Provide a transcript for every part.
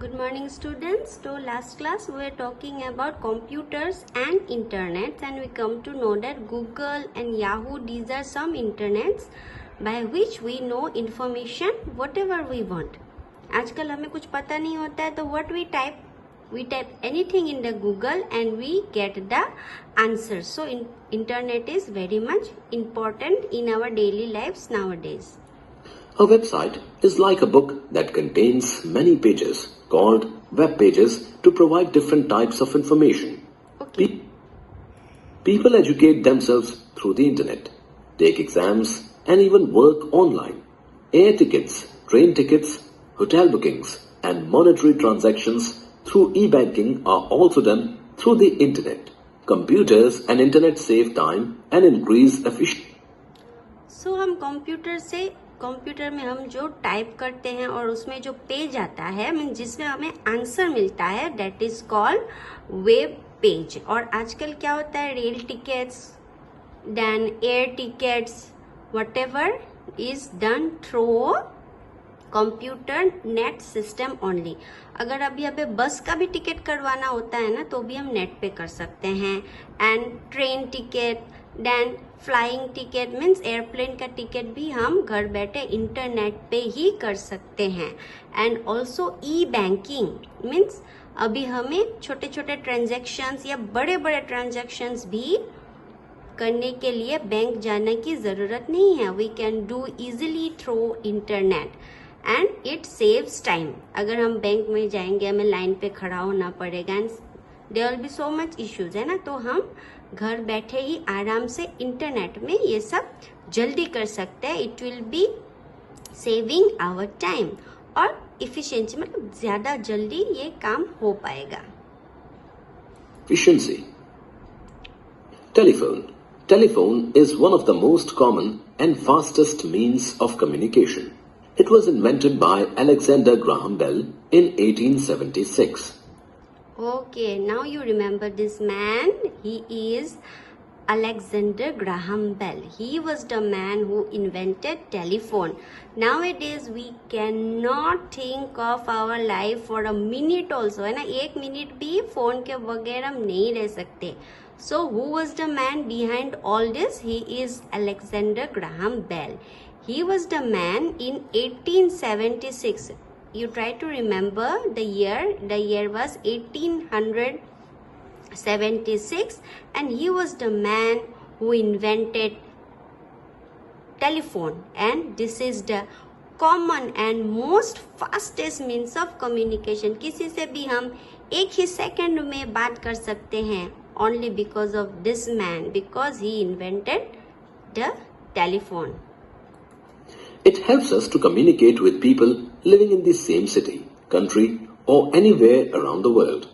Good morning students. So last class we were talking about computers and internet, and we come to know that Google and Yahoo, these are some internets by which we know information whatever we want. आजकल हमें कुछ पता नहीं होता है तो what we type anything in the Google and we get the answer. So internet is very much important in our daily lives nowadays. A website is like a book that contains many pages called web pages to provide different types of information. Okay. People educate themselves through the internet, take exams and even work online. Air tickets, train tickets, hotel bookings and monetary transactions through e-banking are also done through the internet. Computers and internet save time and increase efficiency. So हम computer में हम जो type करते हैं और उसमें जो page आता है मीन जिसमें हमें आंसर मिलता है that is called web page. और आजकल क्या होता है, rail tickets then air tickets whatever is done through computer net system only. अगर अभी हमें बस का भी टिकट करवाना होता है ना तो भी हम नेट पे कर सकते हैं. And train ticket then flying ticket means airplane का टिकट भी हम घर बैठे इंटरनेट पे ही कर सकते हैं. And also E banking means अभी हमें छोटे छोटे ट्रांजेक्शन्स या बड़े बड़े ट्रांजेक्शन्स भी करने के लिए बैंक जाने की ज़रूरत नहीं है. We can do easily through internet and it saves time. अगर हम बैंक में जाएंगे हमें लाइन पे खड़ा होना पड़ेगा and there will be so much issues है ना, तो हम घर बैठे ही आराम से इंटरनेट में ये सब जल्दी कर सकते हैं. It will be saving our time और इफिशिएंसी मतलब ज्यादा जल्दी ये काम हो पाएगा. Efficiency. Telephone is one of the most common and fastest means of communication. It was invented by Alexander Graham Bell in 1876. Okay, now you remember this man. He is Alexander Graham Bell. He was the man who invented telephone. Nowadays we cannot think of our life for a minute also, है ना, एक minute भी phone के बगैर हम नहीं रह सकते. So who was the man behind all this? He is Alexander Graham Bell. He was the man in 1876. You try to remember the year. The year was 1876 and he was the man who invented telephone, and this is the common and most fastest means of communication. किसी से भी हम एक ही second में बात कर सकते हैं only because of this man, because he invented the telephone. It helps us to communicate with people living in the same city, country, or anywhere around the world.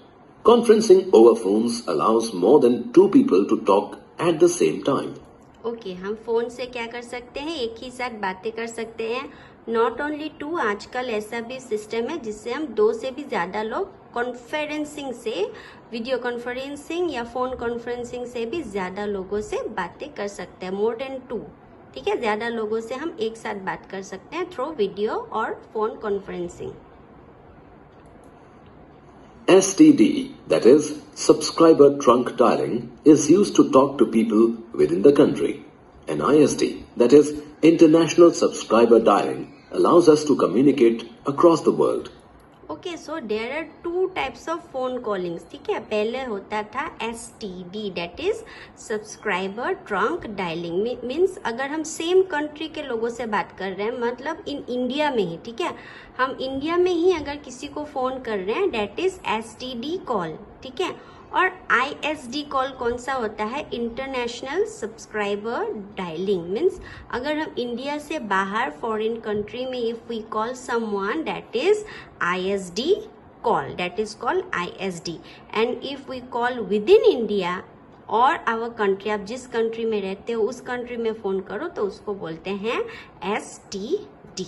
Conferencing over phones allows more than two people to talk at the same time. Okay, हम phone से क्या कर सकते हैं, एक ही साथ बातें कर सकते हैं. नॉट ओनली टू, आजकल ऐसा भी सिस्टम है जिससे हम दो से भी ज्यादा लोग कॉन्फ्रेंसिंग से, वीडियो कॉन्फ्रेंसिंग या फोन कॉन्फ्रेंसिंग से भी ज्यादा लोगों से बातें कर सकते हैं. मोर देन टू, ठीक है, ज्यादा लोगों से हम एक साथ बात कर सकते हैं थ्रू वीडियो और phone conferencing. STD, that is subscriber trunk dialing, is used to talk to people within the country. And ISD, that is international subscriber dialing, allows us to communicate across the world. Okay, so there are two types of phone callings. ठीक है, पहले होता था STD that is subscriber trunk dialling. Means अगर हम same country के लोगों से बात कर रहे हैं, मतलब इन इंडिया में ही, ठीक है, हम इंडिया में ही अगर किसी को फोन कर रहे हैं दैट इज STD कॉल. ठीक है, और ISD कॉल कौन सा होता है, इंटरनेशनल सब्सक्राइबर डायलिंग. मीन्स अगर हम इंडिया से बाहर फॉरेन कंट्री में if we call someone that is ISD call, that is called ISD. And if we call within India और आवर कंट्री, आप जिस कंट्री में रहते हो उस कंट्री में फोन करो तो उसको बोलते हैं STD.